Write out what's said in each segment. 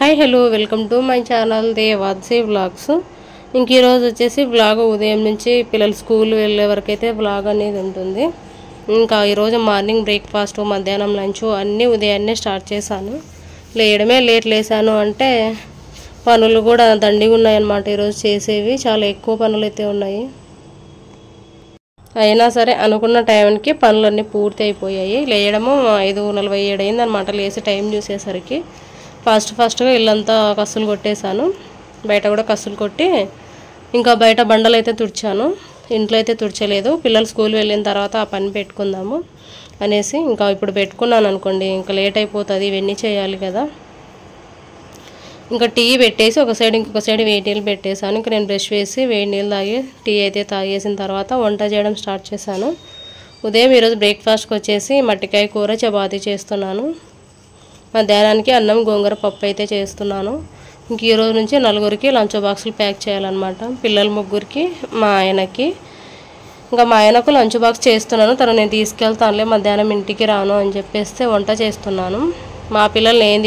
Hi hello welcome to my channel దేవాద్సి vlogs. ఇంక ఈరోజు వచ్చేసి వ్లాగ్ ఉదయం నుంచి పిల్లలు స్కూల్ వెళ్ళే వరకు అయితే వ్లాగ్ అనేది ఉంటుంది. ఇంకా ఈరోజు మార్నింగ్ బ్రేక్ఫాస్ట్, మధ్యాహ్నం లంచ్ అన్నీ ఉదయాన్నే స్టార్ట్ చేశాను. లేయడమే లేసాను అంటే పనులు కూడా దండిగా ఉన్నాయన్నమాట. ఈరోజు చేసేవి చాలా ఎక్కువ పనులు అయితే ఉన్నాయి. అయినా సరే అనుకున్న టైంకి పనులన్నీ పూర్తి అయిపోయాయి. లేయడము 5:47 అయిందనమాట. లేచి టైం చూసేసరికి ఫాస్ట్గా ఇల్లంతా కసులు కొట్టేశాను. బయట కూడా కసులు కొట్టి ఇంకా బయట బండలు అయితే తుడిచాను. ఇంట్లో అయితే తుడిచలేదు. పిల్లలు స్కూల్ వెళ్ళిన తర్వాత ఆ పని పెట్టుకుందాము అనేసి ఇంకా ఇప్పుడు పెట్టుకున్నాను అనుకోండి. ఇంకా లేట్ అయిపోతుంది, ఇవన్నీ చేయాలి కదా. ఇంకా టీ పెట్టేసి ఇంకొక సైడ్ వేడి నీళ్ళు పెట్టేశాను. ఇంకా నేను బ్రష్ వేసి వేడి నీళ్ళు తాగి టీ అయితే తాగేసిన తర్వాత వంట చేయడం స్టార్ట్ చేశాను. ఉదయం ఈరోజు బ్రేక్ఫాస్ట్కి వచ్చేసి మట్టికాయ కూర, చపాతీ చేస్తున్నాను. మధ్యాహ్నానికి అన్నం, గోంగూర పప్పు అయితే చేస్తున్నాను. ఇంక ఈరోజు నుంచి 4గురికి లంచ్ బాక్సులు ప్యాక్ చేయాలన్నమాట. పిల్లలు 3గురికి, మా ఆయనకి. ఇంకా మా ఆయనకు లంచ్ బాక్స్ చేస్తున్నాను. తను నేను తీసుకెళ్తానులే, మధ్యాహ్నం ఇంటికి రాను అని చెప్పేస్తే వంట చేస్తున్నాను. మా పిల్లలు నేను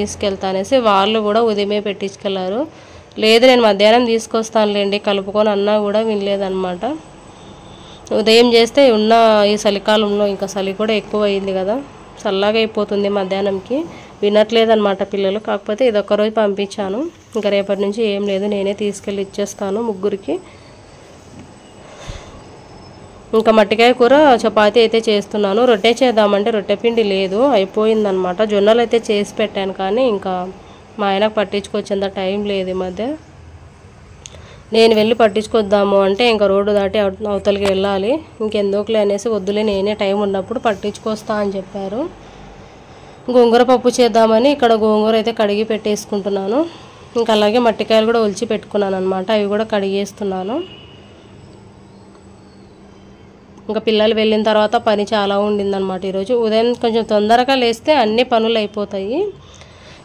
తీసుకెళ్తా అనేసి వాళ్ళు కూడా ఉదయమే పెట్టించుకెళ్ళారు. లేదు నేను మధ్యాహ్నం తీసుకొస్తానులేండి కలుపుకొని అన్నా కూడా వినలేదన్నమాట. ఉదయం చేస్తే ఉన్న ఈ చలికాలంలో ఇంకా చలి కూడా ఎక్కువ అయింది కదా, చల్లగా అయిపోతుంది మధ్యాహ్నంకి. వినట్లేదన్నమాట పిల్లలు. కాకపోతే ఇదొక్కరోజు పంపించాను. ఇంకా రేపటి నుంచి ఏం లేదు, నేనే తీసుకెళ్ళి ఇచ్చేస్తాను 3గురికి. ఇంకా మట్టికాయ కూర, చపాతీ అయితే చేస్తున్నాను. రొట్టె చేద్దామంటే రొట్టె పిండి లేదు, అయిపోయిందనమాట. జొన్నలు అయితే చేసి పెట్టాను కానీ ఇంకా మా ఆయనకు పట్టించుకొచ్చేంత టైం లేదు ఈ మధ్య. నేను వెళ్ళి పట్టించుకొద్దాము అంటే ఇంకా రోడ్డు దాటి అవతలికి వెళ్ళాలి. ఇంకెందుకులే అనేసి వద్దులే, నేనే టైం ఉన్నప్పుడు పట్టించుకొస్తా అని చెప్పారు. గోంగూర పప్పు చేద్దామని ఇక్కడ గోంగూర అయితే కడిగి పెట్టేసుకుంటున్నాను. ఇంకా అలాగే మట్టికాయలు కూడా ఒలిచి పెట్టుకున్నాను అనమాట. అవి కూడా కడిగేస్తున్నాను. ఇంకా పిల్లలు వెళ్ళిన తర్వాత పని చాలా ఉండిందనమాట ఈరోజు. ఉదయం కొంచెం తొందరగా లేస్తే అన్ని పనులు అయిపోతాయి.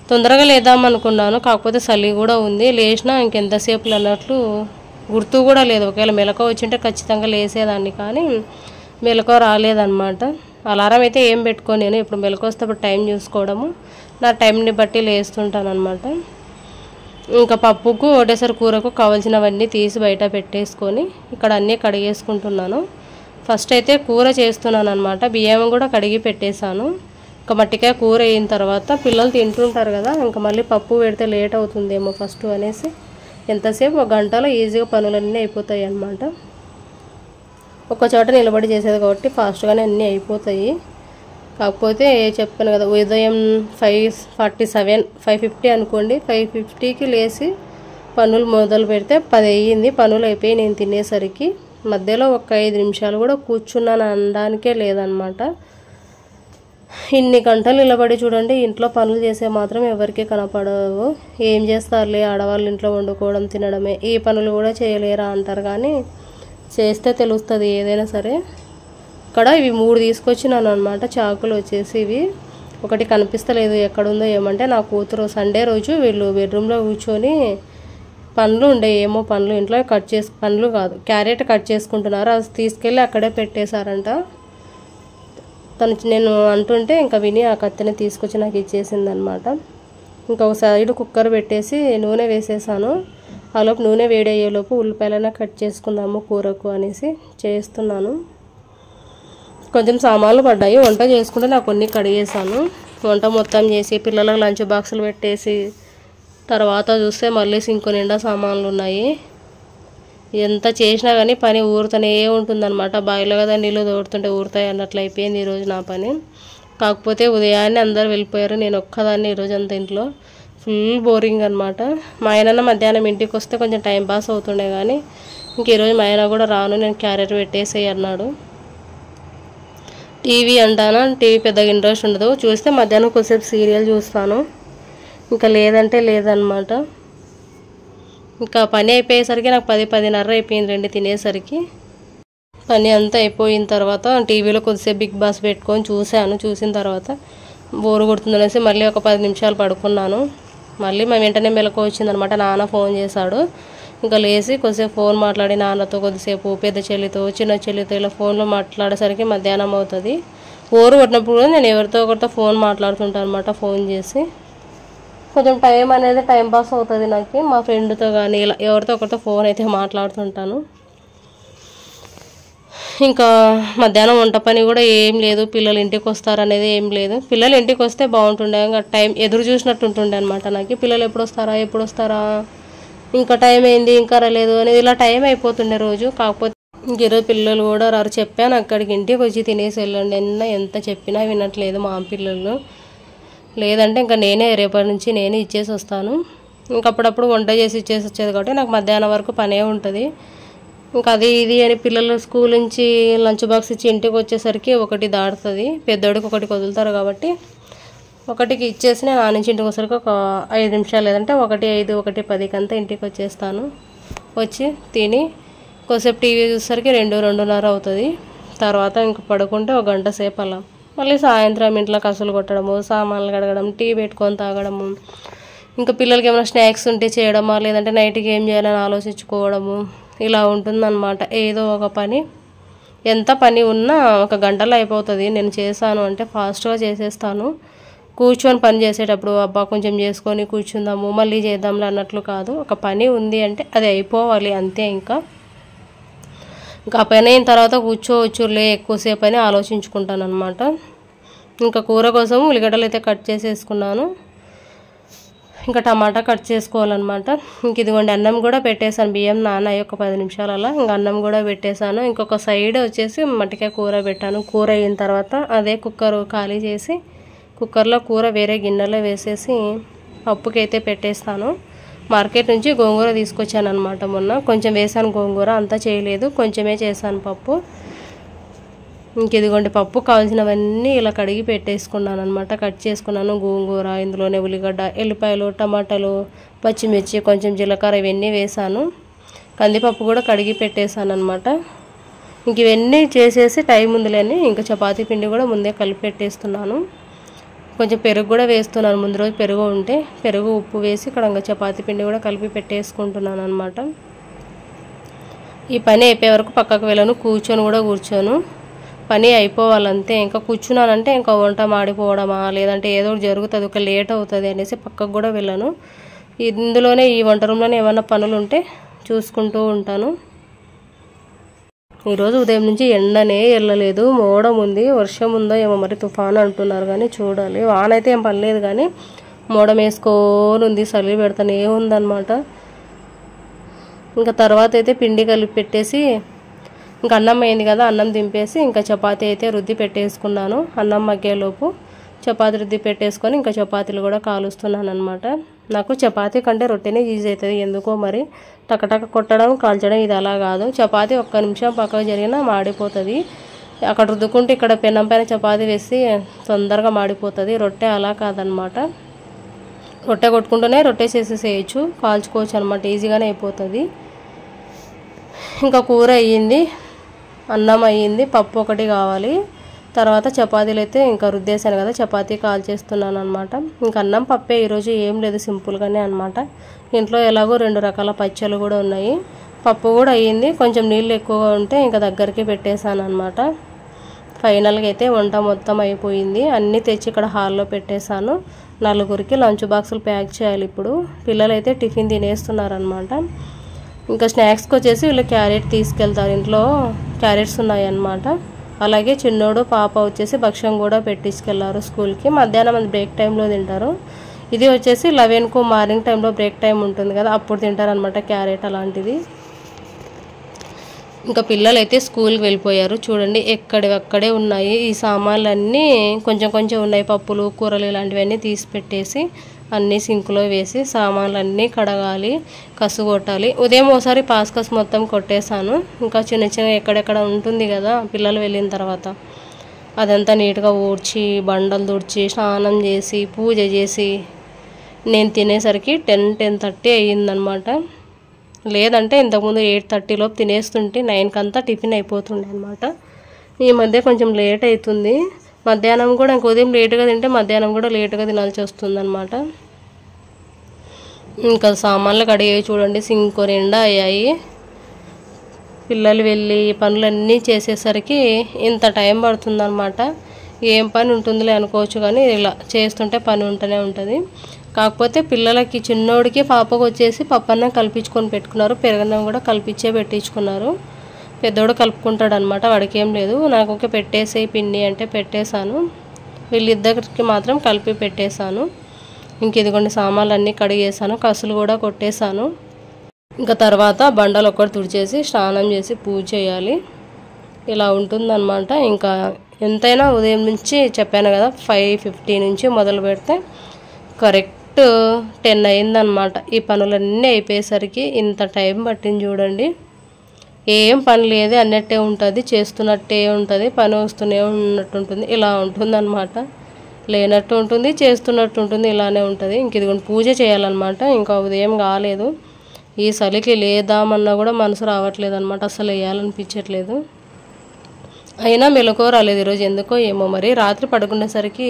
తొందరగా లేద్దామనుకున్నాను, కాకపోతే చలి కూడా ఉంది. లేచినా ఇంకెంతసేపు అన్నట్లు గుర్తు కూడా లేదు. ఒకవేళ మెలకువ వచ్చింటే ఖచ్చితంగా లేసేదాన్ని, కానీ మెలకువ రాలేదన్నమాట. అలారం అయితే ఏం పెట్టుకోను నేను. ఇప్పుడు మెలకువ వస్తే అప్పుడు టైం చూసుకోవడము, నా టైంని బట్టి లేస్తుంటాను అనమాట. ఇంకా పప్పుకు, ఒకటేసారి కూరకు కావాల్సినవన్నీ తీసి బయట పెట్టేసుకొని ఇక్కడ అన్నీ కడిగేసుకుంటున్నాను. ఫస్ట్ అయితే కూర చేస్తున్నాను అనమాట. బియ్యం కూడా కడిగి పెట్టేశాను. ఇంకా మట్టికాయ కూర అయిన తర్వాత పిల్లలు తింటుంటారు కదా, ఇంకా మళ్ళీ పప్పు పెడితే లేట్ అవుతుందేమో ఫస్ట్ అనేసి ఎంతసేపు 1 గంటలో ఈజీగా పనులన్నీ అయిపోతాయి అన్నమాట. ఒక చోట నిలబడి చేసేది కాబట్టి ఫాస్ట్గానే అన్నీ అయిపోతాయి. కాకపోతే చెప్పాను కదా, ఉదయం 5:50 అనుకోండి. 5:50కి లేచి పనులు మొదలు పెడితే 10 అయ్యింది. పనులు అయిపోయి నేను తినేసరికి మధ్యలో ఒక 5 నిమిషాలు కూడా కూర్చున్నాను అనడానికే లేదనమాట. ఇన్ని గంటలు నిలబడి చూడండి, ఇంట్లో పనులు చేసే మాత్రం ఎవరికి కనపడవు. ఏం చేస్తారులే, ఆడవాళ్ళు ఇంట్లో వండుకోవడం తినడమే, ఈ పనులు కూడా చేయలేరా అంటారు, కానీ చేస్తే తెలుస్తుంది ఏదైనా సరే. ఇక్కడ ఇవి 3 తీసుకొచ్చినాను అనమాట. చాకులు వచ్చేసి ఇవి ఒకటి కనిపిస్తలేదు ఎక్కడుందో ఏమంటే, నా కూతురు సండే రోజు వీళ్ళు బెడ్రూమ్లో కూర్చొని పండ్లు ఏమో పండ్లు ఇంట్లో పండ్లు కాదు, క్యారెట్ కట్ చేసుకుంటున్నారు. అది తీసుకెళ్ళి అక్కడే పెట్టేశారంట. నేను అంటుంటే ఇంకా విని ఆ కత్తిని తీసుకొచ్చి నాకు ఇచ్చేసింది అనమాట. ఇంకొక సైడ్ కుక్కర్ పెట్టేసి నూనె వేసేసాను. ఆలోపు నూనె వేడయ్యేలోపు ఉల్లిపాయలైనా కట్ చేసుకుందాము కూరకు అనేసి చేస్తున్నాను. కొంచెం సామాన్లు పడ్డాయి, వంట చేసుకుంటే నాకు కొన్ని కడిగేసాను. వంట మొత్తం చేసి పిల్లలకు లంచ్ బాక్సులు పెట్టేసి తర్వాత చూస్తే మళ్ళీ సింకు నిండా సామాన్లు ఉన్నాయి. ఎంత చేసినా కానీ పని ఊరుతూనే ఉంటుందన్నమాట. బావిలో కదా నీళ్ళు తోడుతుంటే ఊరుతాయి అన్నట్లు అయిపోయింది ఈరోజు నా పని. కాకపోతే ఉదయాన్నే అందరు వెళ్ళిపోయారు, నేను ఒక్కదాన్ని ఈరోజు అంత ఇంట్లో. ఫుల్ బోరింగ్ అనమాట. మా ఆయన మధ్యాహ్నం ఇంటికి వస్తే కొంచెం టైం పాస్ అవుతుండే, కానీ ఇంక ఈరోజు మా ఆయన కూడా రాను, నేను క్యారెట్ పెట్టేసేయి అన్నాడు. టీవీ అంటానా, టీవీ పెద్దగా ఇంట్రెస్ట్ ఉండదు. చూస్తే మధ్యాహ్నం కొద్దిసేపు సీరియల్ చూస్తాను, ఇంకా లేదంటే లేదనమాట. ఇంకా పని అయిపోయేసరికి నాకు 10-10:30 అయిపోయింది రండి తినేసరికి. పని అంతా అయిపోయిన తర్వాత టీవీలో కొద్దిసేపు బిగ్ బాస్ పెట్టుకొని చూసిన తర్వాత బోరు కొడుతుందనేసి మళ్ళీ ఒక 10 నిమిషాలు పడుకున్నాను. మళ్ళీ మా వెంటనే మెలకువ వచ్చిందనమాట. నాన్న ఫోన్ చేశాడు. ఇంకా లేచి కొద్దిసేపు ఫోన్ మాట్లాడి నాన్నతో, కొద్దిసేపు పెద్ద చెల్లితో, చిన్న చెల్లితో ఇలా ఫోన్లో మాట్లాడేసరికి మధ్యాహ్నం అవుతుంది. బోరు కొట్టినప్పుడు నేను ఎవరితో ఒకరితో ఫోన్ మాట్లాడుతుంటాను అనమాట. ఫోన్ చేసి కొంచెం టైం అనేది టైం పాస్ అవుతుంది నాకు. మా ఫ్రెండ్తో కానీ ఇలా ఎవరితో ఒకరితో ఫోన్ అయితే మాట్లాడుతుంటాను. ఇంకా మధ్యాహ్నం వంట పని కూడా ఏం లేదు, పిల్లలు ఇంటికి వస్తారనేది ఏం లేదు. పిల్లలు ఇంటికి వస్తే బాగుంటుండే, ఇంకా టైం ఎదురు చూసినట్టు ఉంటుండే అనమాట నాకు. పిల్లలు ఎప్పుడు వస్తారా ఇంకా టైం అయింది ఇంకా రాలేదు అనేది ఇలా టైం అయిపోతుండే రోజు. కాకపోతే ఇంక ఈరోజు పిల్లలు కూడా రారు. చెప్పాను అక్కడికి ఇంటికి వచ్చి తినేసి వెళ్ళండి, ఎంత చెప్పినా వినట్లేదు మా పిల్లలు. లేదంటే ఇంకా నేనే రేపటి నుంచి నేనే ఇచ్చేసి వస్తాను. ఇంకప్పుడప్పుడు వంట చేసి ఇచ్చేసి వచ్చేది కాబట్టి నాకు మధ్యాహ్నం వరకు పనే ఉంటుంది. ఇంకా అది ఇది అని పిల్లలు స్కూల్ నుంచి లంచ్ బాక్స్ ఇచ్చి ఇంటికి వచ్చేసరికి 1 దాటుతుంది. పెద్దోడికి 1 వదులుతారు కాబట్టి 1కి ఇచ్చేసి నేను ఆ నుంచి ఇంటికి వచ్చేసరికి ఒక 5 నిమిషాలు, లేదంటే 1:05, 1:10 అంతా ఇంటికి వచ్చేస్తాను. వచ్చి తిని కొద్దిసేపు టీవీ చూసేసరికి 2, 2:30 అవుతుంది. తర్వాత ఇంక పడుకుంటే 1 గంట సేపు అలా. మళ్ళీ సాయంత్రం ఇంట్లో కసులు కొట్టడము, సామాన్లు కడగడం, టీ పెట్టుకొని తాగడము, ఇంకా పిల్లలకి ఏమైనా స్నాక్స్ ఉంటే చేయడమా, లేదంటే నైట్కి ఏం చేయాలని ఆలోచించుకోవడము, ఇలా ఉంటుందన్నమాట. ఏదో ఒక పని, ఎంత పని ఉన్నా 1 గంటలో అయిపోతుంది. నేను చేశాను అంటే ఫాస్ట్గా చేసేస్తాను. కూర్చొని పని చేసేటప్పుడు అబ్బా కొంచెం చేసుకొని కూర్చుందాము మళ్ళీ చేద్దాంలే అన్నట్లు కాదు. ఒక పని ఉంది అంటే అది అయిపోవాలి అంతే. ఇంకా ఆ పని అయిన తర్వాత కూర్చోవచ్చులే ఎక్కువసేపు అని ఆలోచించుకుంటాను అనమాట. ఇంకా కూర కోసం ఉల్లిగడ్డలు అయితే కట్ చేసేసుకున్నాను. ఇంకా టమాటా కట్ చేసుకోవాలన్నమాట. ఇంక ఇదిగోండి అన్నం కూడా పెట్టేశాను, బియ్యం నానాయి ఒక 10 నిమిషాలు అలా. ఇంకా అన్నం కూడా పెట్టేశాను. ఇంకొక సైడ్ వచ్చేసి మట్టికాయ కూర పెట్టాను. కూర అయిన తర్వాత అదే కుక్కర్ ఖాళీ చేసి కుక్కర్లో కూర వేరే గిన్నెలో వేసేసి పప్పుకి అయితే పెట్టేస్తాను. మార్కెట్ నుంచి గోంగూర తీసుకొచ్చాను అనమాట మొన్న. కొంచెం వేసాను గోంగూర, అంతా చేయలేదు, కొంచెమే చేశాను పప్పు. ఇంక ఇదిగోండి పప్పు కావాల్సినవన్నీ ఇలా కడిగి పెట్టేసుకున్నాను అనమాట. కట్ చేసుకున్నాను గోంగూర, ఇందులోనే ఉల్లిగడ్డ, ఎల్లిపాయలు, టమాటాలు, పచ్చిమిర్చి, కొంచెం జీలకర్ర ఇవన్నీ వేసాను. కందిపప్పు కూడా కడిగి పెట్టేశాను అనమాట. ఇంక ఇవన్నీ చేసేసి టైం ఉందిలేని ఇంకా చపాతీ పిండి కూడా ముందే కలిపి పెట్టేస్తున్నాను. కొంచెం పెరుగు కూడా వేస్తున్నాను, ముందు రోజు పెరుగు ఉంటే పెరుగు ఉప్పు వేసి ఇక్కడ ఇంకా చపాతీ పిండి కూడా కలిపి పెట్టేసుకుంటున్నాను అనమాట. ఈ పని అయిపోయే వరకు పక్కకు వెళ్ళను, కూర్చోను. పని అయిపోవాలంతే. ఇంకా కూర్చున్నానంటే ఇంకా వంట మాడిపోవడమా, లేదంటే ఏదో జరుగుతుంది, ఒక లేట్ అవుతుంది అనేసి పక్కకు కూడా వెళ్ళను. ఇందులోనే ఈ వంట రూమ్లోనే ఏమైనా పనులు ఉంటే చూసుకుంటూ ఉంటాను. ఈరోజు ఉదయం నుంచి ఎండనే వెళ్ళలేదు, మోడం ఉంది, వర్షం ఉందో ఏమో మరి, తుఫాను అంటున్నారు కానీ చూడాలి. వాన అయితే ఏం పర్లేదు కానీ మోడం వేసుకొని ఉంది, చలి పెడతానే ఉందన్నమాట. ఇంకా తర్వాత అయితే పిండి కలిపి పెట్టేసి ఇంకా అన్నం అయింది కదా, అన్నం దింపేసి ఇంకా చపాతీ అయితే రుద్ది పెట్టేసుకున్నాను. అన్నం మగ్గేలోపు చపాతీ రుద్ది పెట్టేసుకొని ఇంకా చపాతీలు కూడా కాలుస్తున్నాను అనమాట. నాకు చపాతీ కంటే రొట్టెనే ఈజీ అవుతుంది ఎందుకో మరి. టకటక కొట్టడం కాల్చడం ఇది అలా కాదు. చపాతీ 1 నిమిషం పక్కకు జరిగినా మాడిపోతుంది. అక్కడ రుద్దుకుంటే ఇక్కడ పెనం పైన చపాతీ వేసి తొందరగా మాడిపోతుంది. రొట్టె అలా కాదనమాట. రొట్టె కొట్టుకుంటూనే రొట్టె చేసేసేయచ్చు, కాల్చుకోవచ్చు అనమాట, ఈజీగానే అయిపోతుంది. ఇంకా కూర అయ్యింది, అన్నం అయ్యింది, పప్పు ఒకటి కావాలి. తర్వాత చపాతీలు అయితే ఇంకా రుద్దేశాను కదా, చపాతీ కాల్చేస్తున్నాను అనమాట. ఇంకా అన్నం పప్పే ఈరోజు, ఏం లేదు, సింపుల్గానే అనమాట. ఇంట్లో ఎలాగో 2 రకాల పచ్చళ్ళు కూడా ఉన్నాయి. పప్పు కూడా అయ్యింది, కొంచెం నీళ్ళు ఎక్కువగా ఉంటే ఇంకా దగ్గరికి పెట్టేశాను అనమాట. ఫైనల్గా అయితే వంట మొత్తం అయిపోయింది. అన్నీ తెచ్చి ఇక్కడ హాల్లో పెట్టేశాను. 4గురికి లంచ్ బాక్సులు ప్యాక్ చేయాలి ఇప్పుడు. పిల్లలు అయితే టిఫిన్ తినేస్తున్నారనమాట. ఇంకా స్నాక్స్కి వచ్చేసి వీళ్ళు క్యారెట్ తీసుకెళ్తారు, ఇంట్లో క్యారెట్స్ ఉన్నాయన్నమాట. అలాగే చిన్నోడు పాప వచ్చేసి భక్ష్యం కూడా పెట్టించుకెళ్ళారు స్కూల్కి. మధ్యాహ్నం అది బ్రేక్ టైంలో తింటారు. ఇది వచ్చేసి 11కు మార్నింగ్ టైంలో బ్రేక్ టైం ఉంటుంది కదా, అప్పుడు తింటారనమాట క్యారెట్ అలాంటిది. ఇంకా పిల్లలు అయితే స్కూల్కి వెళ్ళిపోయారు. చూడండి ఎక్కడెక్కడే ఉన్నాయి ఈ సామాన్లన్నీ, కొంచెం కొంచెం ఉన్నాయి. పప్పులు, కూరలు ఇలాంటివన్నీ తీసి పెట్టేసి అన్నీ సింకులో వేసి సామాన్లన్నీ కడగాలి, కసు కొట్టాలి. ఉదయం ఒకసారి పాస్కస్ మొత్తం కొట్టేశాను. ఇంకా చిన్న చిన్న ఎక్కడెక్కడ ఉంటుంది కదా పిల్లలు వెళ్ళిన తర్వాత, అదంతా నీట్గా ఊడ్చి బండలు తుడిచి స్నానం చేసి పూజ చేసి నేను తినేసరికి 10:30 అయ్యిందనమాట. లేదంటే ఇంతకుముందు 8:30 లోపు తినేస్తుంటే 9కి అంతా టిఫిన్ అయిపోతుండే అనమాట. ఈ మధ్య కొంచెం లేట్ అవుతుంది. మధ్యాహ్నం కూడా ఇంక ఉదయం లేటుగా తింటే మధ్యాహ్నం కూడా లేటుగా తినాల్సి వస్తుంది అనమాట. ఇంకా సామాన్లు కడిగేవి చూడండి, సింక్ నిండా అయ్యాయి. పిల్లలు వెళ్ళి పనులన్నీ చేసేసరికి ఇంత టైం పడుతుందన్నమాట. ఏం పని ఉంటుందిలే అనుకోవచ్చు కానీ ఇలా చేస్తుంటే పని ఉంటూనే ఉంటుంది. కాకపోతే పిల్లలకి చిన్నోడికి పాపకు వచ్చేసి పప్పన్నం కల్పించుకొని పెట్టుకున్నారు, పెరగన్నం కూడా కల్పించే పెట్టించుకున్నారు. పెద్దోడు కలుపుకుంటాడు అనమాట, వాడికి ఏం లేదు. నాకు ఒక పెట్టేసే పిన్ని అంటే పెట్టేశాను, వీళ్ళిద్దరికి మాత్రం కలిపి పెట్టేశాను. ఇంక ఇదిగోండి సామాన్లు అన్నీ కడిగేసాను, కసులు కూడా కొట్టేశాను. ఇంకా తర్వాత బండలు ఒక్కటి తుడిచేసి స్నానం చేసి పూజ చేయాలి. ఇలా ఉంటుందన్నమాట. ఇంకా ఎంతైనా ఉదయం నుంచి చెప్పాను కదా 5:50 నుంచి మొదలు పెడితే కరెక్ట్ 10 అయిందనమాట. ఈ పనులన్నీ అయిపోయేసరికి ఇంత టైం పట్టింది చూడండి. ఏం పని లేదు అన్నట్టే ఉంటుంది, చేస్తున్నట్టే ఉంటుంది, పని వస్తూనే ఉన్నట్టు ఉంటుంది, ఇలా ఉంటుందన్నమాట. లేనట్టు ఉంటుంది, చేస్తున్నట్టు ఉంటుంది, ఇలానే ఉంటుంది. ఇంక ఇదిగోండి పూజ చేయాలన్నమాట. ఇంకా ఉదయం కాలేదు. ఈ చలికి లేదామన్నా కూడా మనసు రావట్లేదు అనమాట, అసలు వేయాలనిపించట్లేదు. అయినా మెలకువ రాలేదు ఈరోజు, ఎందుకో ఏమో మరి. రాత్రి పడుకునేసరికి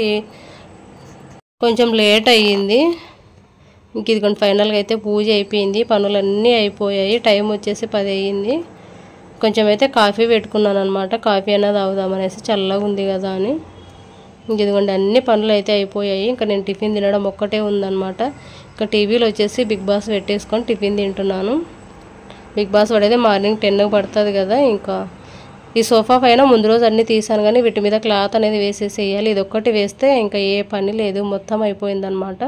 కొంచెం లేట్ అయ్యింది. ఇంక ఇదిగోండి ఫైనల్గా అయితే పూజ అయిపోయింది, పనులన్నీ అయిపోయాయి. టైం వచ్చేసి 10 అయ్యింది. కొంచెం అయితే కాఫీ పెట్టుకున్నాను అనమాట, కాఫీ అయినా తాగుదామనేసి, చల్లగా ఉంది కదా అని. ఇంక ఇదిగోండి అన్ని పనులు అయితే అయిపోయాయి. ఇంకా నేను టిఫిన్ తినడం ఒక్కటే ఉందన్నమాట. ఇంకా టీవీలో వచ్చేసి బిగ్ బాస్ పెట్టేసుకొని టిఫిన్ తింటున్నాను. బిగ్ బాస్ పడేది మార్నింగ్ 10కి పడుతుంది కదా. ఇంకా ఈ సోఫా పైన ముందు రోజు అన్నీ తీసాను కానీ వీటి మీద క్లాత్ అనేది వేసేసేయాలి. ఇది ఒక్కటి వేస్తే ఇంకా ఏ పని లేదు, మొత్తం అయిపోయిందనమాట.